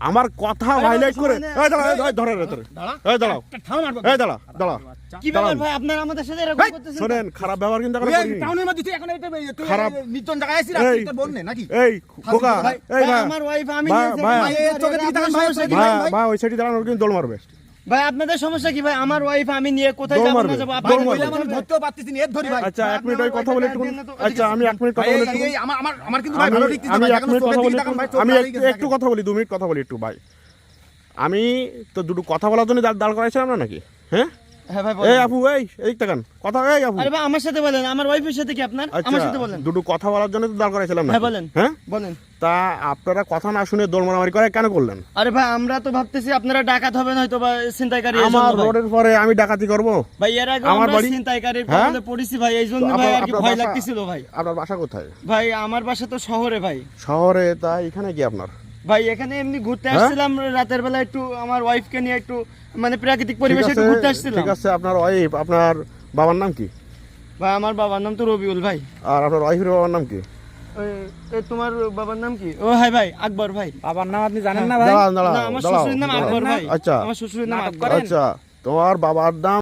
আমার কথা ভাইলেট করে এই দাঁড়া এই ধরে ধরে এই দাঁড়াও এই দাঁড়া দাঁড়া কি ব্যাপার ভাই আপনারা আমাদের সাথে এরকম করতেছেন? শুনেন খারাপ ব্যবহার কিন্তু এখন করিনি টাউনের মধ্যে তুই এখন তুই খারাপ নির্জন জায়গায় আছিস রাস্তায় তোর বোন নেই নাকি? এই খোকা এই ভাই ভাই আমার ওয়াইফ আমি ভাই, নিয়েছি। ভাই, ভাই, এই চোখে দিকে তাকান ভাই, সমস্যা কি ভাই ভাই? ভাই ওই সাইডে দাঁড়ানো কিন্তু দৌড় মারবে ভাই আপনাদের সমস্যা কি ভাই? আমার ওয়াইফ আমি নিয়ে কোথায় দৌড় যাব মারবে, না যাব দৌড় আপনাদের মারবে। বইলা মানুষ ধরতেও পারতেছি না, এর ধরি ভাই। আচ্ছা এক মিনিট ওই কথা বলে একটু আচ্ছা আমি এক মিনিট ভাই, কথা বলে এই- একটু এই আমার আমার আমার কিন্তু ভাই আমি ভালো দেখতেছি আমি ভাই, এক এখন মিনিট চোখের কথা দিকে বলি তাকান ভাই, একটু। চোখ আমি লাল হয়ে গেছে একটু কথা বলি 2 মিনিট কথা বলি একটু ভাই আমি তো দুটো কথা বলার জন্য দাঁড় করাইছিলাম না নাকি হ্যাঁ হ্যাঁ ভাই এই বলেন। আপু এই তাকান কথা এই আপু আরে ভাই আমার সাথে বলেন, আমার ওয়াইফের সাথে কি আপনার? আমার আচ্ছা সাথে বলেন। দুটো কথা বলার জন্য তো দাঁড় করাইছিলাম না হ্যাঁ বলেন। হ্যাঁ বলেন। তা আপনারা কথা না শুনে দৌড় মারামারি করে কেন করলেন আরে ভাই আমরা তো ভাবতেছি আপনারা ডাকাত হবেন হয়তো বা ছিনতাইকারী এই জন্য আমার ভাই। রোডের পরে আমি ডাকাতি করব ভাই এর আগে আমার আমরা বাড়ি- ছিনতাইকারীর হ্যাঁ? কবলে পড়েছি ভাই, এই জন্য তো ভাই আর কি আপনার ভয় বাসা- লাগতেছিল ভাই। আপনার বাসা কোথায় ভাই আমার বাসা তো শহরে ভাই। শহরে তা এখানে কি আপনার ভাই এখানে এমনি ঘুরতে হ্যাঁ? আসছিলাম রাতের বেলা, একটু আমার ওয়াইফকে নিয়ে একটু মানে প্রাকৃতিক পরিবেশে একটু ঘুরতে আসছিলাম। ঠিক আছে আপনার ওয়াইফ আপনার বাবার নাম কি ভাই আমার বাবার নাম তো রবিউল ভাই। আর আপনার ওয়াইফের বাবার নাম কি তোমার বাবার নাম কি? ও হাই ভাই আকবর ভাই। বাবার নাম আপনি জানেন না ভাই? দাঁড়ান দাঁড়ান না আমার দাঁড়াও, শ্বশুরের নাম দাঁড়াও। আকবর ভাই। আচ্ছা আমার শ্বশুরের নাম আকবর। আচ্ছা তোমার বাবার নাম